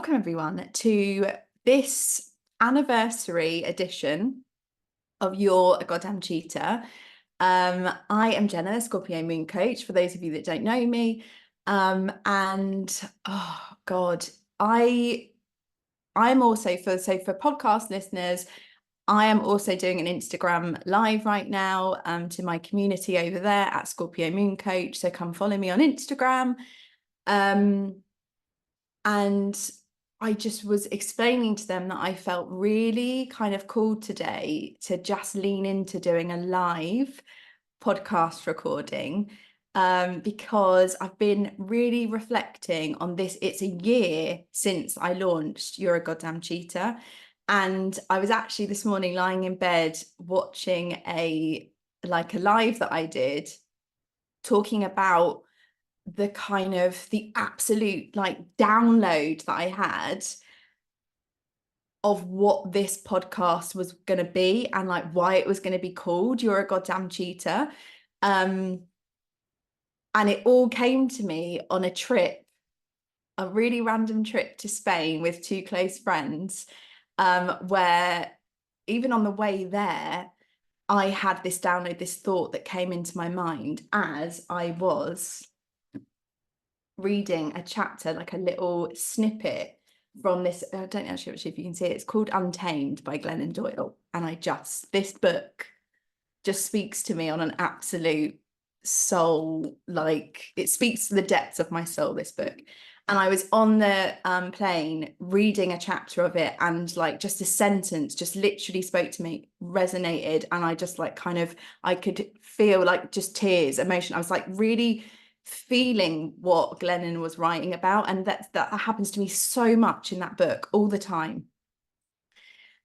Welcome everyone to this anniversary edition of You're a Goddamn Cheetah. I am Jenna, the Scorpio Moon Coach, for those of you that don't know me. And oh God, I'm also for podcast listeners, I am also doing an Instagram live right now to my community over there at Scorpio Moon Coach. So come follow me on Instagram. And I just was explaining to them that I felt really kind of called today to just lean into doing a live podcast recording because I've been really reflecting on this. It's a year since I launched You're a Goddamn Cheetah. And I was actually this morning lying in bed watching a live that I did talking about the absolute download that I had of what this podcast was going to be and why it was going to be called You're a Goddamn Cheetah. And it all came to me on a really random trip to Spain with two close friends, where even on the way there, I had this download, this thought that came into my mind as I was reading a chapter, like a little snippet from this. I don't actually if you can see it. It's called Untamed by Glennon Doyle. And this book just speaks to me on an absolute soul, it speaks to the depths of my soul, this book. And I was on the plane reading a chapter of it, and just a sentence just literally spoke to me, resonated, and I just I could feel just tears, emotion. I was really feeling what Glennon was writing about, and that happens to me so much in that book all the time.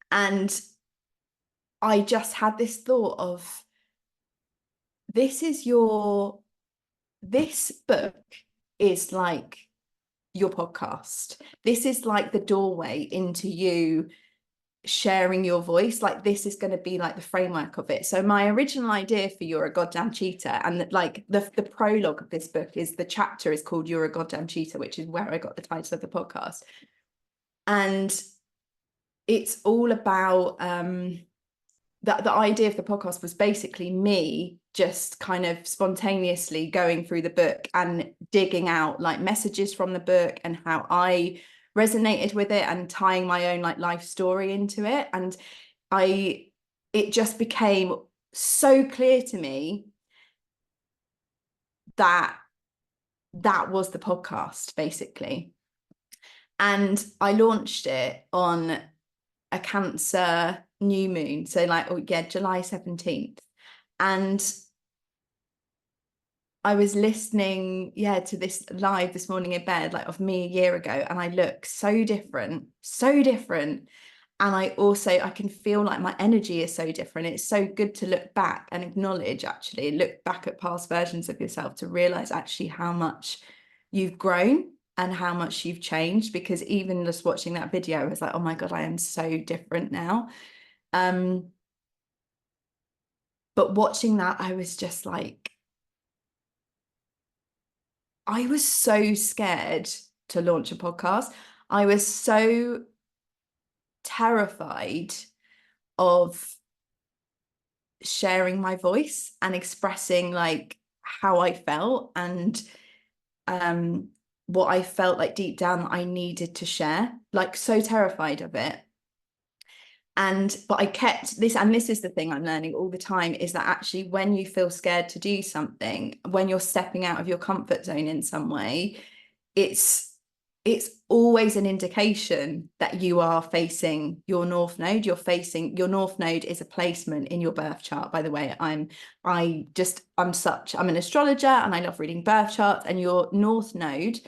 And I just had this thought of this book is like your podcast. This is like the doorway into you sharing your voice. This is going to be the framework of it. So my original idea for You're a Goddamn Cheetah, and the prologue of this book is, the chapter is called You're a Goddamn Cheetah, which is where I got the title of the podcast. And it's all about the idea of the podcast was basically me just kind of spontaneously going through the book and digging out messages from the book and how I resonated with it, and tying my own life story into it. And it just became so clear to me that was the podcast, basically. And I launched it on a Cancer new moon, so July 17th. And I was listening to this live this morning in bed, of me a year ago, and I look so different. And I can feel my energy is so different. It's so good to look back and acknowledge, actually look back at past versions of yourself to realize actually how much you've grown and how much you've changed. Because even just watching that video, I was like, oh my God, I am so different now. But watching that, I was just I was so scared to launch a podcast. I was so terrified of sharing my voice and expressing how I felt, and what I felt deep down that I needed to share, so terrified of it. But I kept this, and this is the thing I'm learning all the time, is that actually when you feel scared to do something, when you're stepping out of your comfort zone in some way, it's always an indication that you are facing your North Node. Your North Node is a placement in your birth chart, by the way. I'm an astrologer and I love reading birth charts, and your North Node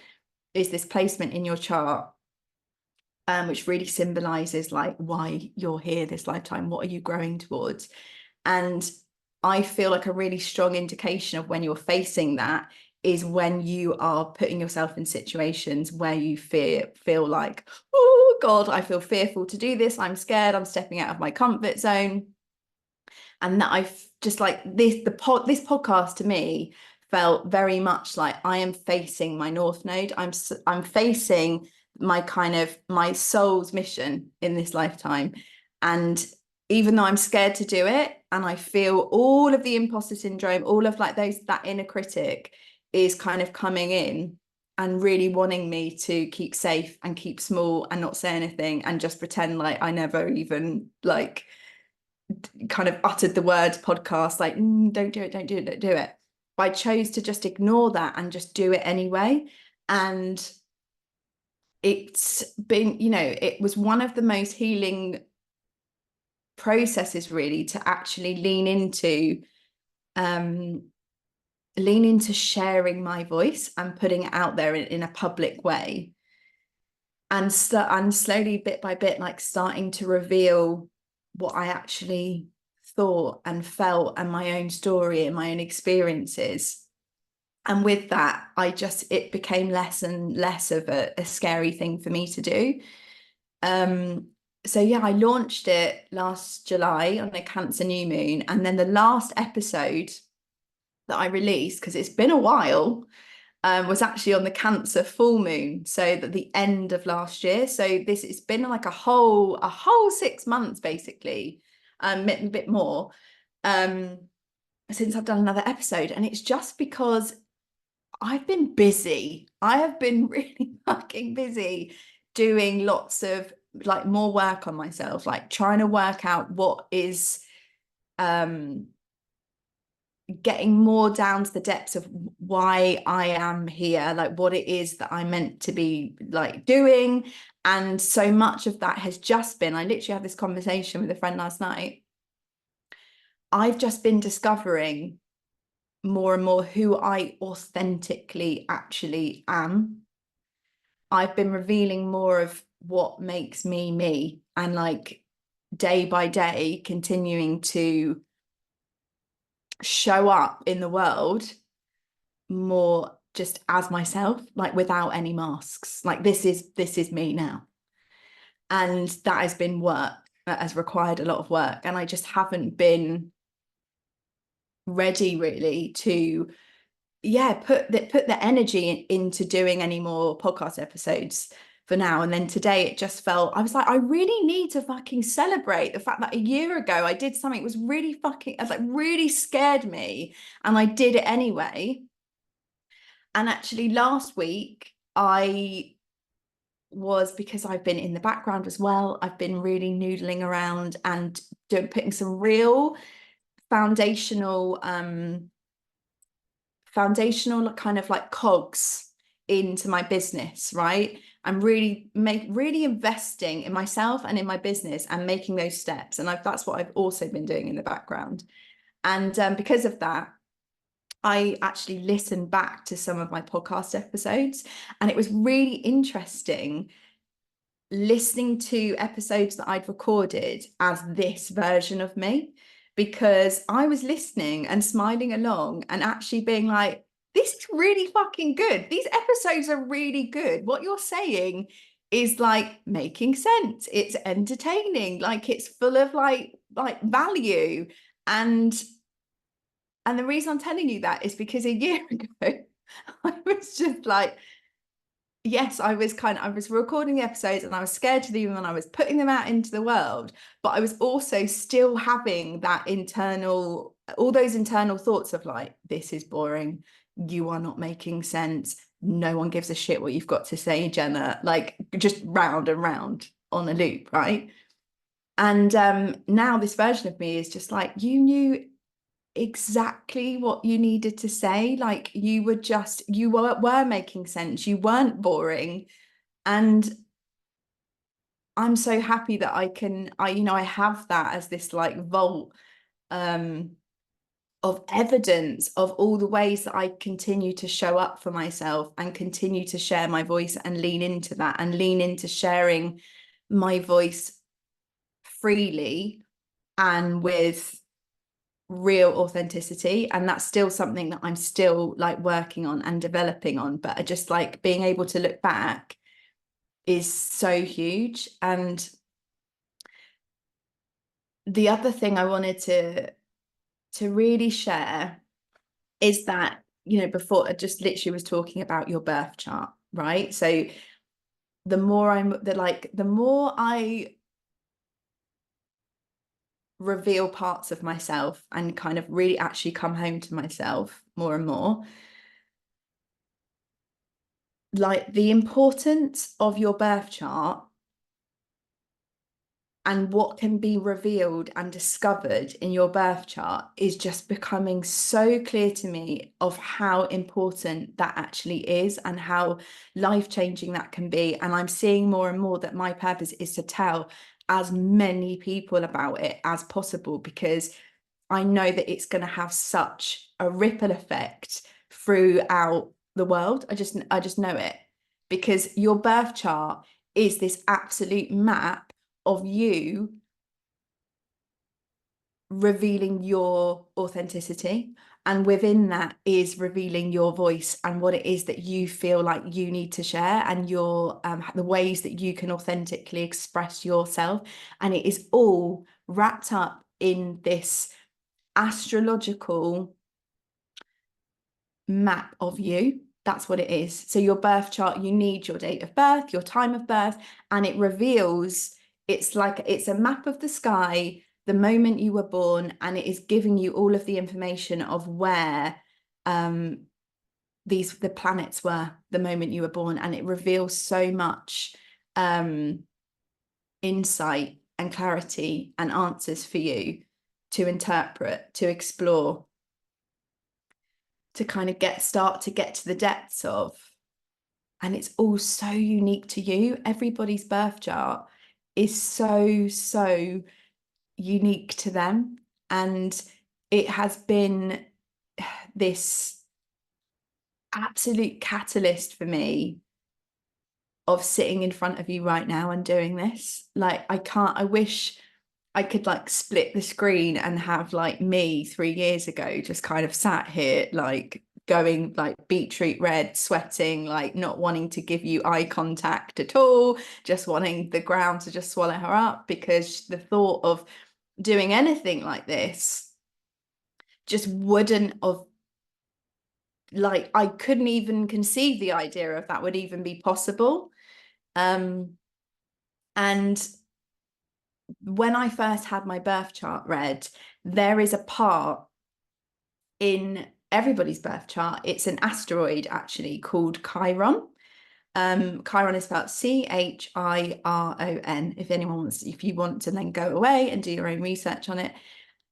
is this placement in your chart, which really symbolizes why you're here this lifetime. What are you growing towards? And I feel a really strong indication of when you're facing that is when you are putting yourself in situations where you feel oh God, I feel fearful to do this. I'm scared. I'm stepping out of my comfort zone. And that I've just this podcast to me felt very much like I am facing my North Node. I'm facing my soul's mission in this lifetime. And even though I'm scared to do it, and I feel all of the imposter syndrome, all of like that inner critic is kind of coming in and really wanting me to keep safe and keep small and not say anything and just pretend like I never even like kind of uttered the words podcast, like don't do it, don't do it, don't do it. But I chose to just ignore that and just do it anyway. And it's been, it was one of the most healing processes really to actually lean into sharing my voice and putting it out there in a public way, and slowly bit by bit like starting to reveal what I actually thought and felt and my own story and my own experiences. And with that, it became less and less of a scary thing for me to do. So yeah, I launched it last July on a Cancer new moon. And then the last episode that I released, because it's been a while, was actually on the Cancer full moon. So that the end of last year. So it's been like a whole 6 months, basically, a bit more, since I've done another episode. And it's just because I've been busy. I have been really fucking busy doing lots of like more work on myself, like trying to work out what is getting more down to the depths of why I am here, like what it is that I'm meant to be like doing. And so much of that has just been, I literally had this conversation with a friend last night. I've just been discovering more and more who I authentically actually am. I've been revealing more of what makes me me, and like day by day continuing to show up in the world more just as myself, like without any masks. Like this is me now. And that has been work, that has required a lot of work, and I just haven't been ready really to put the energy into doing any more podcast episodes for now. And then today it just felt, I was like, I really need to fucking celebrate the fact that a year ago I did something that was really fucking, like really scared me, and I did it anyway. And actually last week because I've been in the background as well, I've been really noodling around and putting some real foundational kind of like cogs into my business, right? I'm really investing in myself and in my business and making those steps. And that's what I've also been doing in the background. And because of that, I actually listened back to some of my podcast episodes, and it was really interesting listening to episodes that I'd recorded as this version of me, because I was listening and smiling along and actually being like, this is really fucking good. These episodes are really good. What you're saying is like making sense. It's entertaining. Like it's full of like value. And the reason I'm telling you that is because a year ago, I was just like, yes, I was recording the episodes and I was scared to do them and I was putting them out into the world, but I was also still having all those internal thoughts of like, this is boring. You are not making sense. No one gives a shit what you've got to say, Jenna, like just round and round on a loop, right? And now this version of me is just like, you knew exactly what you needed to say. Like you were making sense. You weren't boring. And I'm so happy that I have that as this like vault of evidence of all the ways that I continue to show up for myself and continue to share my voice and lean into that and lean into sharing my voice freely and with real authenticity. And that's still something that I'm still like working on and developing on, but I just like being able to look back is so huge. And the other thing I wanted to really share is that, before I just literally was talking about your birth chart, right? So the more I reveal parts of myself and kind of really actually come home to myself more and more, like the importance of your birth chart and what can be revealed and discovered in your birth chart is just becoming so clear to me of how important that actually is and how life-changing that can be. And I'm seeing more and more that my purpose is to tell as many people about it as possible, because I know that it's going to have such a ripple effect throughout the world. I just know it, because your birth chart is this absolute map of you revealing your authenticity, and within that is revealing your voice and what it is that you feel like you need to share, and your the ways that you can authentically express yourself. And it is all wrapped up in this astrological map of you. That's what it is. So your birth chart, you need your date of birth, your time of birth, and it reveals, it's like it's a map of the sky, the moment you were born, and it is giving you all of the information of where the planets were the moment you were born. And it reveals so much insight and clarity and answers for you to interpret, to explore, to kind of start to get to the depths of. And it's all so unique to you. Everybody's birth chart is so unique to them. And it has been this absolute catalyst for me of sitting in front of you right now and doing this. Like, I wish I could like split the screen and have like me 3 years ago just kind of sat here like going like beetroot red, sweating, like not wanting to give you eye contact at all, just wanting the ground to just swallow her up, because the thought of doing anything like this just wouldn't have, like, I couldn't even conceive the idea of that would even be possible. And when I first had my birth chart read, there is a part in everybody's birth chart, it's an asteroid actually called Chiron. Chiron is spelled Chiron. If you want to then go away and do your own research on it.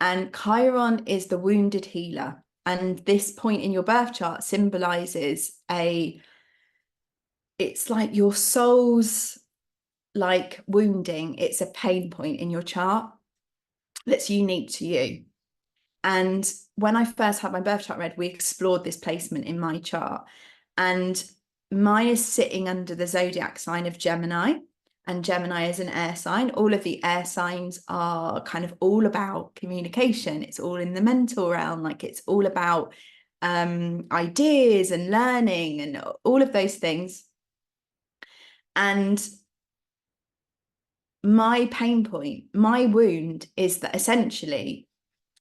And Chiron is the wounded healer. And this point in your birth chart symbolizes it's like your soul's like wounding. It's a pain point in your chart that's unique to you. And when I first had my birth chart read, we explored this placement in my chart. And mine is sitting under the zodiac sign of Gemini. And Gemini is an air sign. All of the air signs are kind of all about communication. It's all in the mental realm. Like, it's all about ideas and learning and all of those things. And my pain point, my wound is that essentially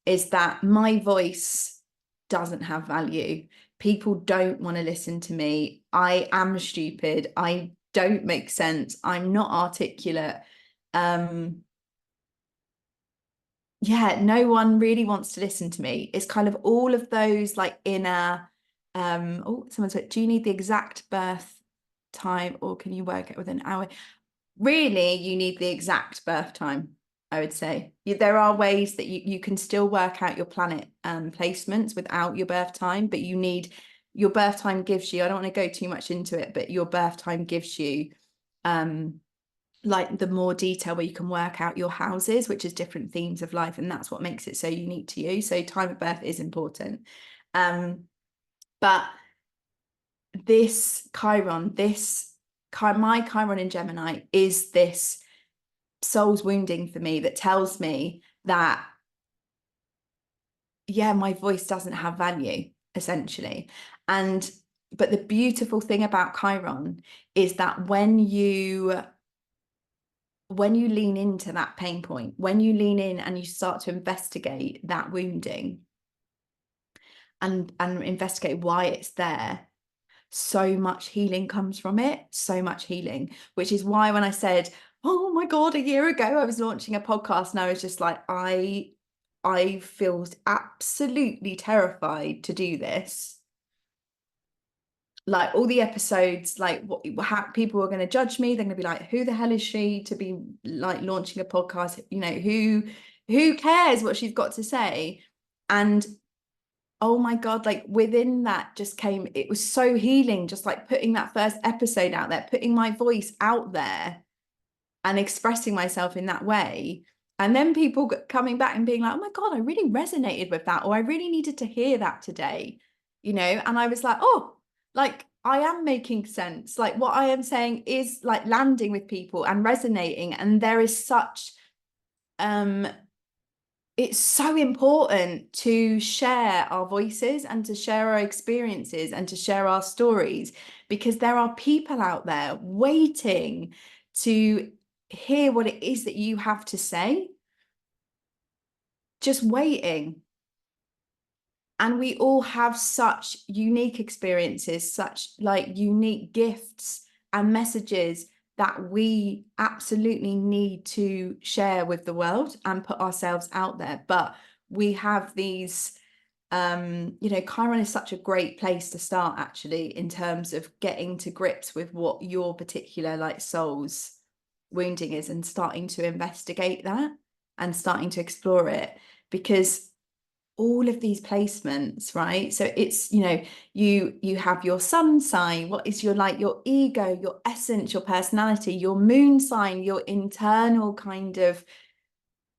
is that my voice doesn't have value. People don't want to listen to me. I am stupid. I don't make sense. I'm not articulate. Yeah, no one really wants to listen to me. It's kind of all of those like inner, oh, someone said, do you need the exact birth time or can you work it with an hour? Really, you need the exact birth time, I would say. There are ways that you can still work out your planet placements without your birth time, but you need, your birth time gives you, I don't want to go too much into it, but your birth time gives you like the more detail where you can work out your houses, which is different themes of life, and that's what makes it so unique to you. So time of birth is important. But this Chiron, my Chiron in Gemini is this soul's wounding for me that tells me that, yeah, my voice doesn't have value, essentially. But the beautiful thing about Chiron is that when you lean into that pain point, when you lean in and you start to investigate that wounding and investigate why it's there, so much healing comes from it, so much healing, which is why when I said, oh my God, a year ago I was launching a podcast, and I was just like, I feel absolutely terrified to do this. Like all the episodes, like how people are going to judge me. They're going to be like, who the hell is she to be like launching a podcast? You know, who cares what she's got to say? And oh my God, like within that just came, it was so healing, just like putting that first episode out there, putting my voice out there and expressing myself in that way. And then people coming back and being like, oh my God, I really resonated with that, or I really needed to hear that today, you know? And I was like, oh, like I am making sense. Like what I am saying is like landing with people and resonating. And there is such, it's so important to share our voices and to share our experiences and to share our stories, because there are people out there waiting to hear what it is that you have to say, just waiting. And we all have such unique experiences, such like unique gifts and messages that we absolutely need to share with the world and put ourselves out there. But we have these, you know, Chiron is such a great place to start actually, in terms of getting to grips with what your particular like soul's wounding is, and starting to investigate that and starting to explore it. Because all of these placements, right? So it's, you know, you have your sun sign, what is your like your ego, your essence, your personality, your moon sign, your internal kind of,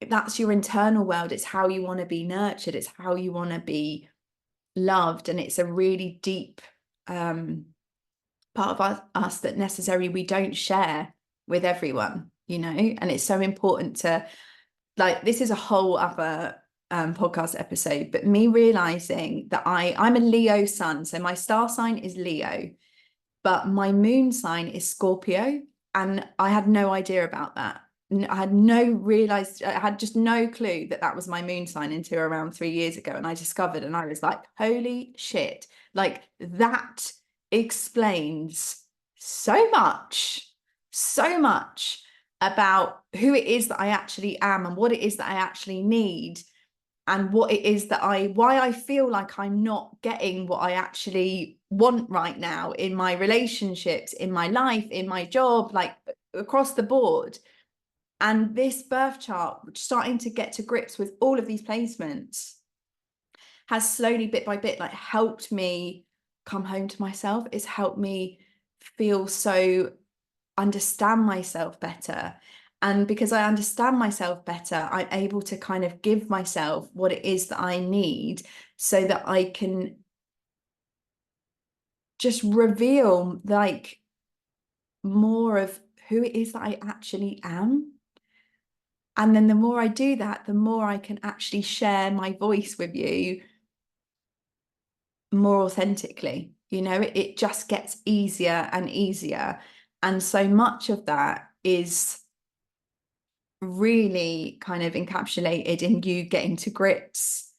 that's your internal world. It's how you want to be nurtured, it's how you want to be loved. And it's a really deep part of us that necessarily we don't share with everyone, you know. And it's so important to, like, this is a whole other podcast episode, but me realizing that I'm a Leo sun, so my star sign is Leo, but my moon sign is Scorpio, and I had no idea about that. I had just no clue that that was my moon sign until around 3 years ago, and I discovered, and I was like, holy shit, like that explains so much, so much about who it is that I actually am and what it is that I actually need, and what it is that why I feel like I'm not getting what I actually want right now in my relationships, in my life, in my job, like across the board. And this birth chart, starting to get to grips with all of these placements, has slowly, bit by bit, like helped me come home to myself. It's helped me feel so, understand myself better. And because I understand myself better, I'm able to kind of give myself what it is that I need, so that I can just reveal like more of who it is that I actually am. And then the more I do that, the more I can actually share my voice with you more authentically. You know, it just gets easier and easier. And so much of that is really kind of encapsulated in you getting to grips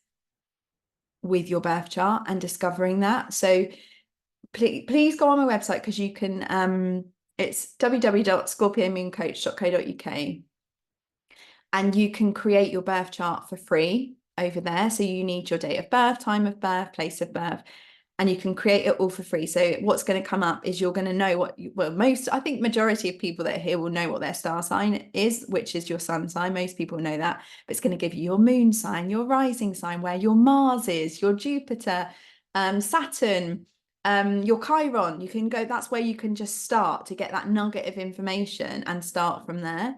with your birth chart and discovering that. So please go on my website, because you can, it's www.scorpiomooncoach.co.uk, and you can create your birth chart for free over there. So you need your date of birth, time of birth, place of birth, and you can create it all for free. So what's going to come up is you're going to know what I think majority of people that are here will know what their star sign is, which is your sun sign. Most people know that, but it's going to give you your moon sign, your rising sign, where your Mars is, your Jupiter, Saturn, your Chiron. You can go, that's where you can just start to get that nugget of information and start from there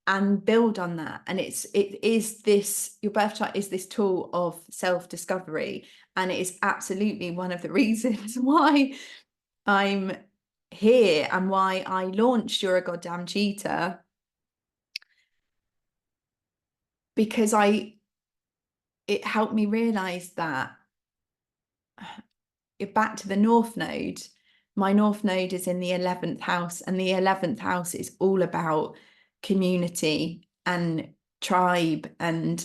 and build on that. And it is this, your birth chart is this tool of self-discovery. And it is absolutely one of the reasons why I'm here and why I launched You're A Goddamn Cheetah, because it helped me realize that back to the North Node, my North Node is in the 11th house, and the 11th house is all about community and tribe and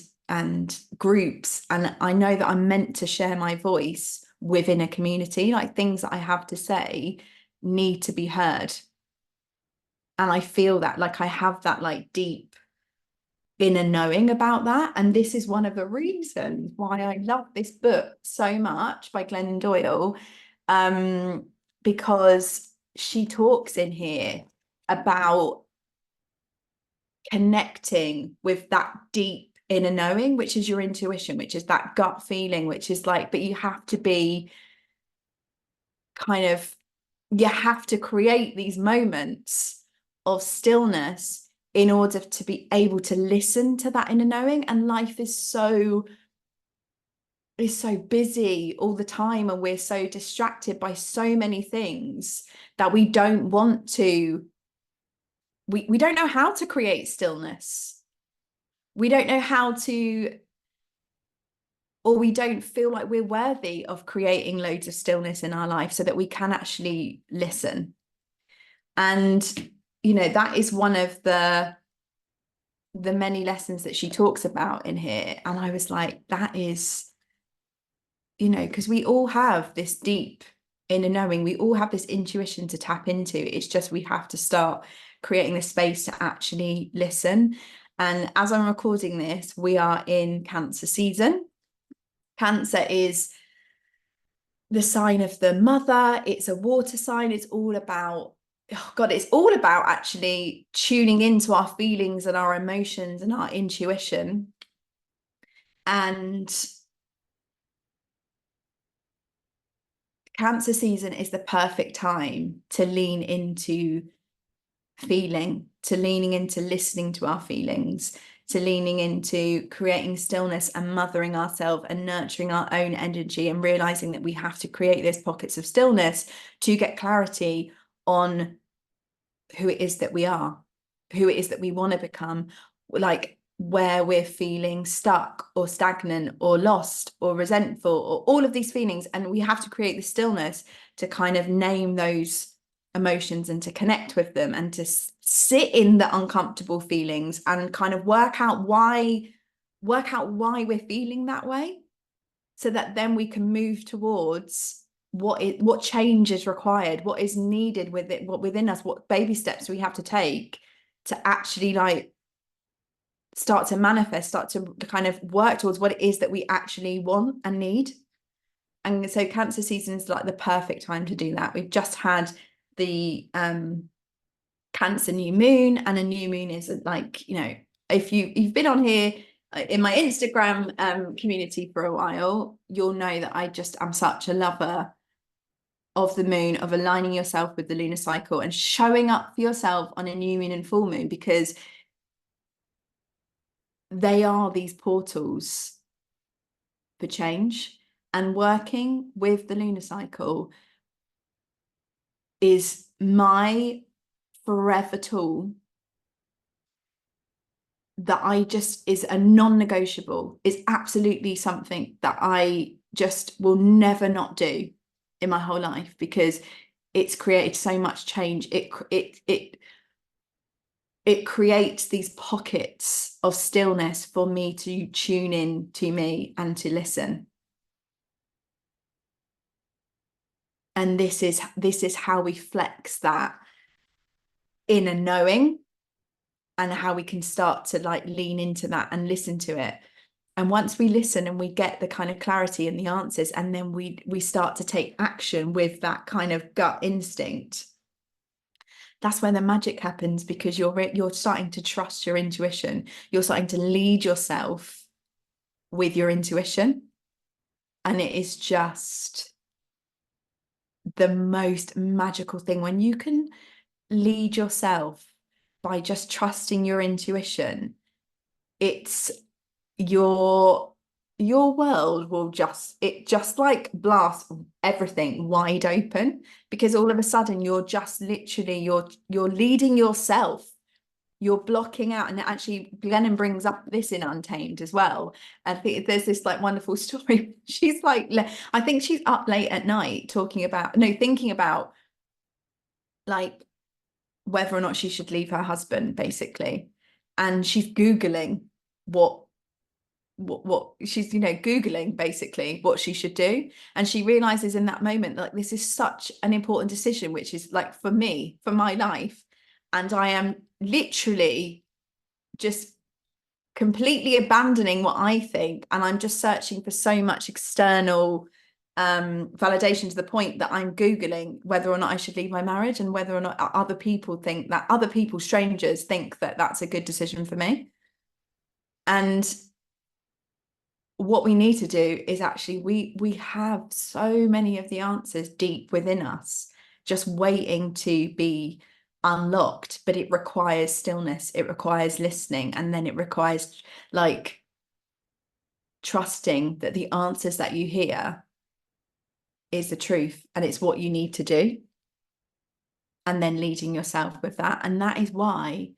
groups. And I know that I'm meant to share my voice within a community. Like, things that I have to say need to be heard. And I feel that, like, I have that like deep inner knowing about that. And this is one of the reasons why I love this book so much by Glennon Doyle, because she talks in here about connecting with that deep inner knowing, which is your intuition, which is that gut feeling, which is like, but you have to be kind of, you have to create these moments of stillness in order to be able to listen to that inner knowing. And life is so busy all the time, and we're so distracted by so many things that we don't want to, we don't know how to create stillness. We don't know how to, or we don't feel like we're worthy of creating loads of stillness in our life so that we can actually listen. And, you know, that is one of the many lessons that she talks about in here. And I was like, that is, you know, because we all have this deep inner knowing, we all have this intuition to tap into. It's just, we have to start creating the space to actually listen. And as I'm recording this, we are in Cancer season. Cancer is the sign of the mother. It's a water sign. It's all about, oh God, it's all about actually tuning into our feelings and our emotions and our intuition. And Cancer season is the perfect time to lean into feeling, to leaning into listening to our feelings, to leaning into creating stillness and mothering ourselves and nurturing our own energy, and realizing that we have to create those pockets of stillness to get clarity on who it is that we are, who it is that we want to become, like where we're feeling stuck or stagnant or lost or resentful or all of these feelings. And we have to create the stillness to kind of name those emotions and to connect with them and to sit in the uncomfortable feelings and kind of work out why we're feeling that way, so that then we can move towards what change is required, what is needed with it, what within us, what baby steps we have to take to actually like start to manifest, start to kind of work towards what it is that we actually want and need. And so Cancer season is like the perfect time to do that. We've just had the Cancer new moon, and a new moon is like, you know, if you've been on here in my Instagram community for a while, you'll know that I'm such a lover of the moon, of aligning yourself with the lunar cycle and showing up for yourself on a new moon and full moon, because they are these portals for change. And working with the lunar cycle is my forever tool that is a non-negotiable, is absolutely something that I just will never not do in my whole life, because it's created so much change. It creates these pockets of stillness for me to tune in to me and to listen. And this is how we flex that inner knowing, and how we can start to like lean into that and listen to it. And once we listen and we get the kind of clarity and the answers, and then we start to take action with that kind of gut instinct, that's when the magic happens, because you're starting to trust your intuition. You're starting to lead yourself with your intuition. And it is just the most magical thing when you can lead yourself by just trusting your intuition. It's your world will just like blast everything wide open, because all of a sudden you're just literally you're leading yourself. You're blocking out. And actually Glennon brings up this in Untamed as well. I think there's this like wonderful story. She's like, I think she's up late at night thinking about like whether or not she should leave her husband, basically. And she's Googling what what she's, Googling basically what she should do. And she realizes in that moment, like, this is such an important decision, which is like for me, for my life. And I am literally just completely abandoning what I think. And I'm just searching for so much external validation, to the point that I'm Googling whether or not I should leave my marriage, and whether or not other people, strangers, think that that's a good decision for me. And what we need to do is actually, we have so many of the answers deep within us, just waiting to be unlocked. But it requires stillness, it requires listening, and then it requires like trusting that the answers that you hear is the truth, and it's what you need to do, and then leading yourself with that. And that is why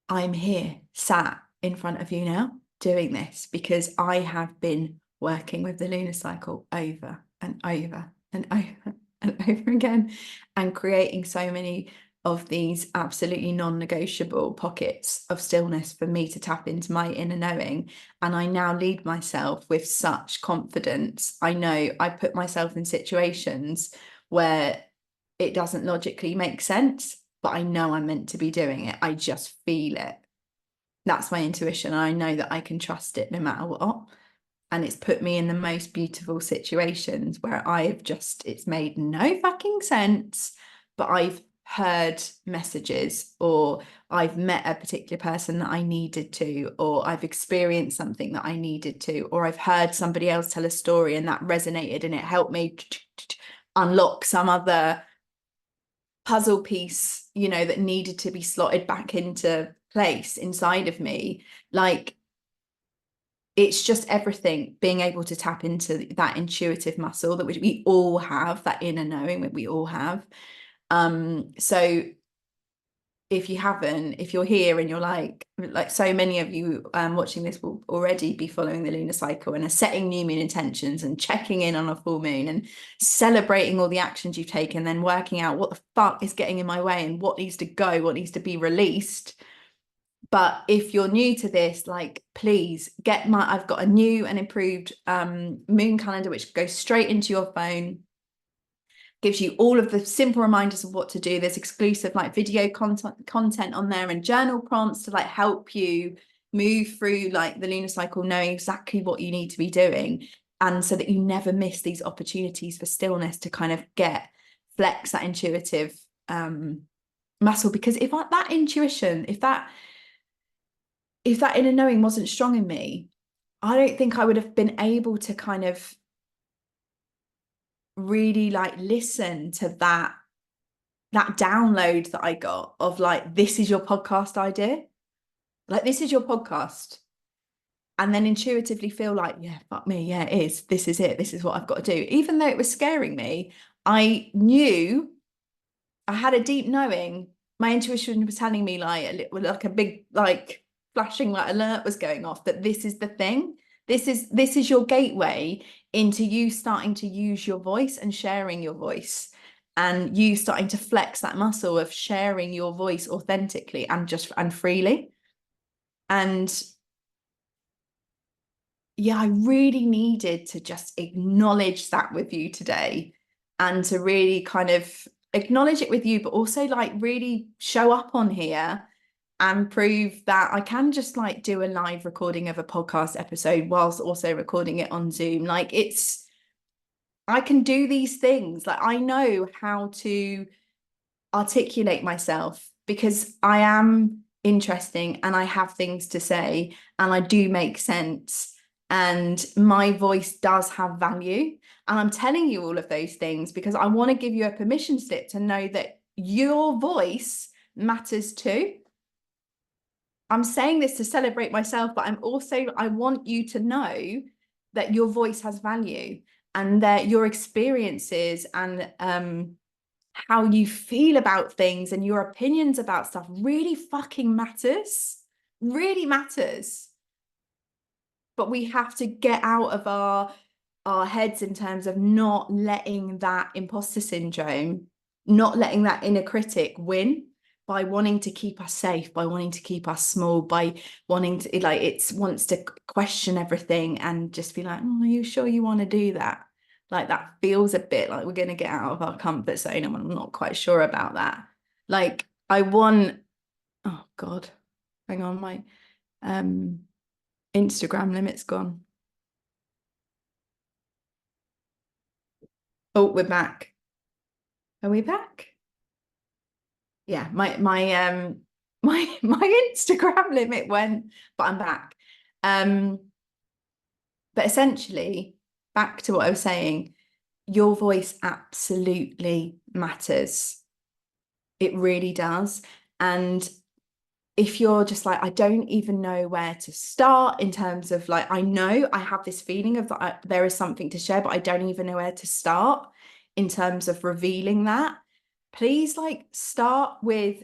I'm here sat in front of you now doing this, because I have been working with the lunar cycle over and over and over and over again, and creating so many of these absolutely non-negotiable pockets of stillness for me to tap into my inner knowing. And I now lead myself with such confidence. I know I put myself in situations where it doesn't logically make sense, but I know I'm meant to be doing it. I just feel it. That's my intuition. I know that I can trust it no matter what. And it's put me in the most beautiful situations where it's made no fucking sense, but I've heard messages, or I've met a particular person that I needed to, or I've experienced something that I needed to, or I've heard somebody else tell a story and that resonated, and it helped me unlock some other puzzle piece, that needed to be slotted back into place inside of me. Like, it's just everything, being able to tap into that intuitive muscle that we all have, that inner knowing that we all have. So if you're here and you're like so many of you watching this will already be following the lunar cycle and are setting new moon intentions and checking in on a full moon and celebrating all the actions you've taken, then working out what the fuck is getting in my way and what needs to go, what needs to be released. But if you're new to this, like, please I've got a new and improved moon calendar, which goes straight into your phone, gives you all of the simple reminders of what to do. There's exclusive like video content on there, and journal prompts to like help you move through like the lunar cycle, knowing exactly what you need to be doing, and so that you never miss these opportunities for stillness to kind of flex that intuitive muscle. Because if that intuition, if that inner knowing wasn't strong in me, I don't think I would have been able to kind of really like listen to that download that I got of like, this is your podcast idea, like, this is your podcast, and then intuitively feel like, yeah, fuck me, yeah, it is, this is it, this is what I've got to do. Even though it was scaring me, I knew, I had a deep knowing, my intuition was telling me like a big like flashing like alert was going off, that this is the thing, this is your gateway into you starting to use your voice and sharing your voice, and you starting to flex that muscle of sharing your voice authentically and freely. And yeah, I really needed to just acknowledge that with you today, and to really kind of acknowledge it with you, but also like really show up on here and prove that I can just like do a live recording of a podcast episode whilst also recording it on Zoom. Like, I can do these things. Like, I know how to articulate myself because I am interesting and I have things to say and I do make sense and my voice does have value. And I'm telling you all of those things because I want to give you a permission slip to know that your voice matters too. I'm saying this to celebrate myself, but I want you to know that your voice has value, and that your experiences and how you feel about things and your opinions about stuff really fucking really matters. But we have to get out of our heads in terms of not letting that imposter syndrome, not letting that inner critic win, by wanting to keep us safe, by wanting to keep us small, by wanting to, like, it wants to question everything and just be like, oh, are you sure you want to do that? Like, that feels a bit like we're going to get out of our comfort zone, and I'm not quite sure about that. Like, I want, oh God, hang on, my Instagram limit's gone. Oh, we're back. Are we back? Yeah, my Instagram limit went, but I'm back. But essentially, back to what I was saying, your voice absolutely matters. It really does. And if you're just like, I don't even know where to start in terms of, like, I know I have this feeling of that there is something to share, but I don't even know where to start in terms of revealing that, please, like, start with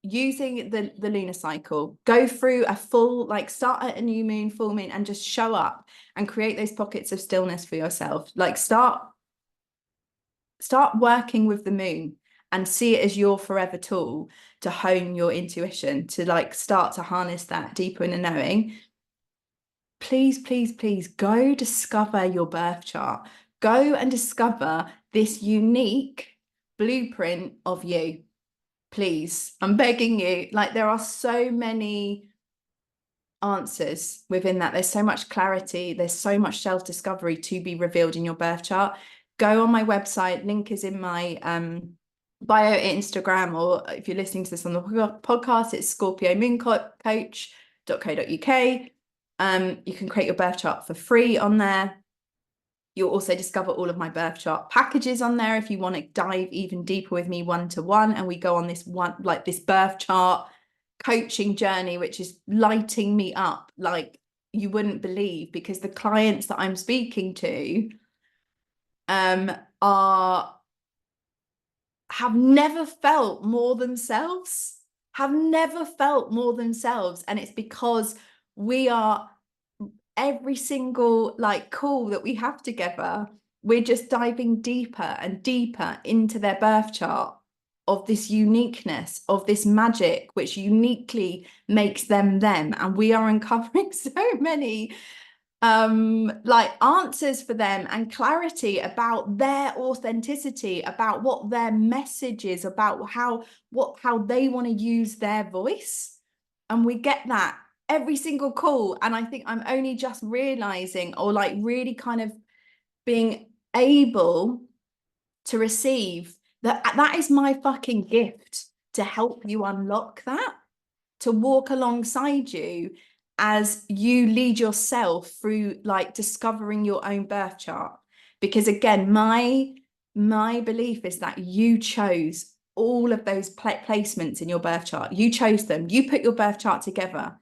using the lunar cycle. Go through a full, like, start at a new moon, full moon, and just show up and create those pockets of stillness for yourself. Like, start working with the moon and see it as your forever tool to hone your intuition, to, like, start to harness that deeper inner knowing. Please, please, please go discover your birth chart. Go and discover this unique blueprint of you. Please, I'm begging you. Like, there are so many answers within that. There's so much clarity. There's so much self-discovery to be revealed in your birth chart. Go on my website. Link is in my bio at Instagram, or if you're listening to this on the podcast, it's scorpiomooncoach.co.uk. You can create your birth chart for free on there. You'll also discover all of my birth chart packages on there if you want to dive even deeper with me one-to-one, and we go on this this birth chart coaching journey, which is lighting me up like you wouldn't believe, because the clients that I'm speaking to have never felt more themselves, and it's because we are, every single, like, call that we have together, we're just diving deeper and deeper into their birth chart of this uniqueness, of this magic, which uniquely makes them them. And we are uncovering so many like answers for them and clarity about their authenticity, about what their message is, about how they want to use their voice. And we get that every single call. And I think I'm only just realizing, or like really kind of being able to receive that is my fucking gift, to help you unlock that, to walk alongside you as you lead yourself through, like, discovering your own birth chart. Because again, my belief is that you chose all of those placements in your birth chart. You chose them. You put your birth chart together.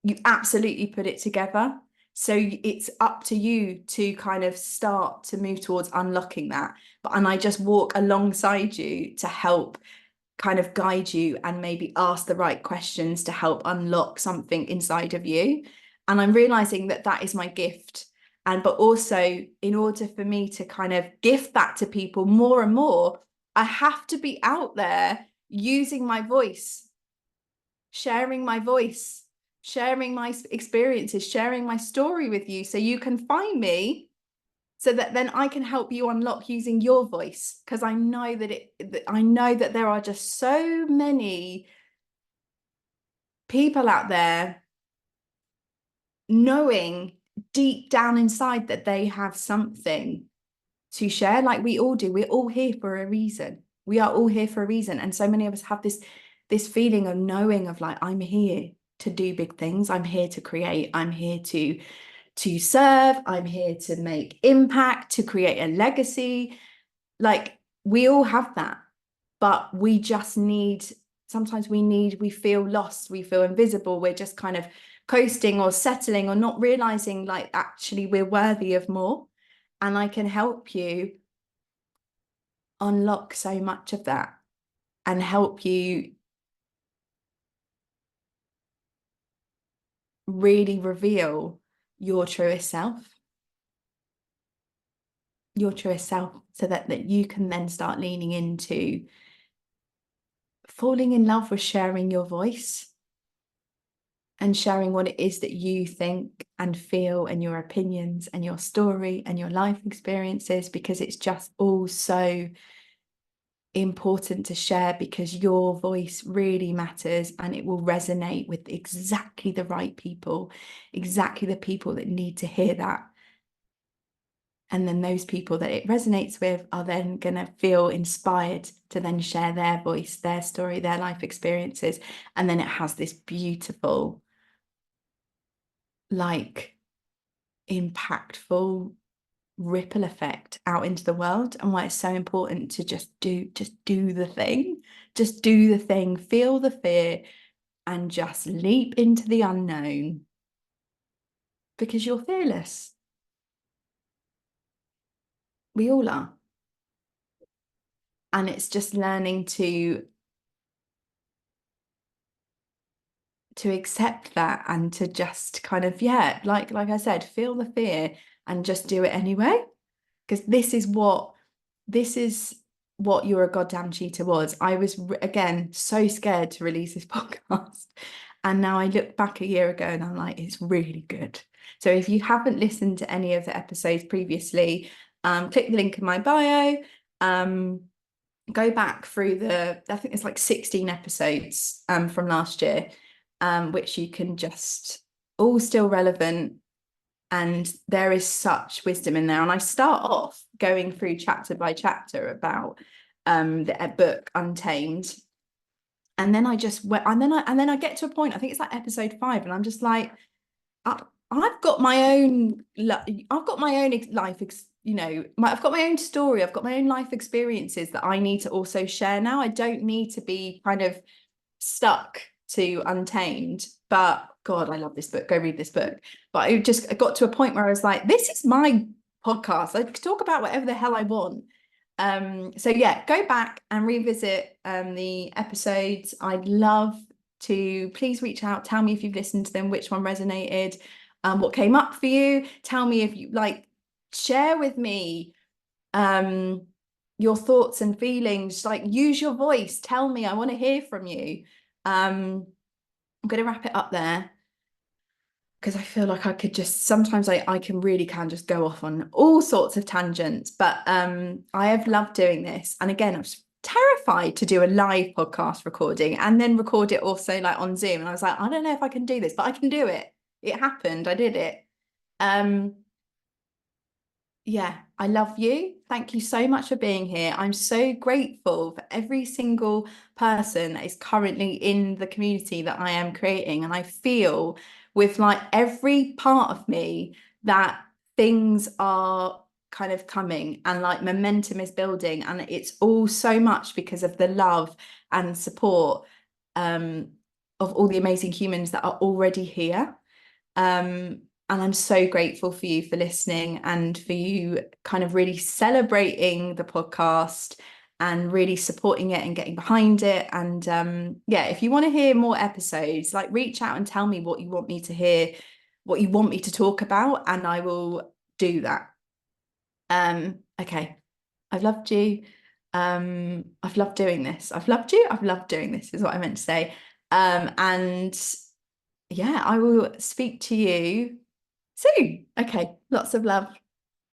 You absolutely put it together. So it's up to you to kind of start to move towards unlocking that. And I just walk alongside you to help kind of guide you and maybe ask the right questions to help unlock something inside of you. And I'm realizing that that is my gift. But also, in order for me to kind of gift that to people more and more, I have to be out there using my voice, sharing my voice, sharing my experiences, sharing my story with you, so you can find me, so that then I can help you unlock using your voice. Because I know that there are just so many people out there knowing deep down inside that they have something to share, like we all do. We're all here for a reason. We are all here for a reason. And so many of us have this feeling of knowing, of like, I'm here to do big things. I'm here to create. I'm here to serve. I'm here to make impact, to create a legacy. Like, we all have that, but we just need, sometimes we feel lost, we feel invisible, we're just kind of coasting or settling or not realizing, like, actually we're worthy of more. And I can help you unlock so much of that and help you really reveal your truest self, so that you can then start leaning into falling in love with sharing your voice and sharing what it is that you think and feel and your opinions and your story and your life experiences, because it's just all so important to share, because your voice really matters and it will resonate with exactly the right people, exactly the people that need to hear that. And then those people that it resonates with are then going to feel inspired to then share their voice, their story, their life experiences. And then it has this beautiful, like, impactful ripple effect out into the world, and why it's so important to just do the thing, feel the fear and just leap into the unknown, because you're fearless. We all are. And it's just learning to accept that and to just kind of, yeah, like I said, feel the fear and just do it anyway, because this is what You're a Goddamn Cheetah was. I was, again, so scared to release this podcast. And now I look back a year ago and I'm like, it's really good. So if you haven't listened to any of the episodes previously, click the link in my bio. Go back through I think it's like 16 episodes from last year, which you can just, all still relevant. And there is such wisdom in there. And I start off going through chapter by chapter about the book Untamed. And then I just went, and then I get to a point, I think it's like episode 5, and I'm just like, I've got my own life, I've got my own story, I've got my own life experiences that I need to also share now. I don't need to be kind of stuck to Untamed. But God, I love this book. Go read this book. But I got to a point where I was like, this is my podcast. I can talk about whatever the hell I want. So yeah, go back and revisit the episodes. I'd love to, please reach out, tell me if you've listened to them, which one resonated, what came up for you. Tell me if you share with me your thoughts and feelings. Like, use your voice, tell me, I want to hear from you. I'm going to wrap it up there, because I feel like I could just, sometimes I can just go off on all sorts of tangents, but I have loved doing this. And again, I was terrified to do a live podcast recording and then record it also like on Zoom. And I was like, I don't know if I can do this, but I can do it. It happened. I did it. Yeah, I love you. Thank you so much for being here. I'm so grateful for every single person that is currently in the community that I am creating. And I feel with like every part of me that things are kind of coming and like momentum is building. And it's all so much because of the love and support of all the amazing humans that are already here. And I'm so grateful for you for listening and for you kind of really celebrating the podcast and really supporting it and getting behind it. And yeah, if you want to hear more episodes, like, reach out and tell me what you want me to hear, what you want me to talk about, and I will do that. Okay. I've loved you. I've loved doing this. I've loved you. I've loved doing this is what I meant to say. And yeah, I will speak to you soon. Okay, lots of love.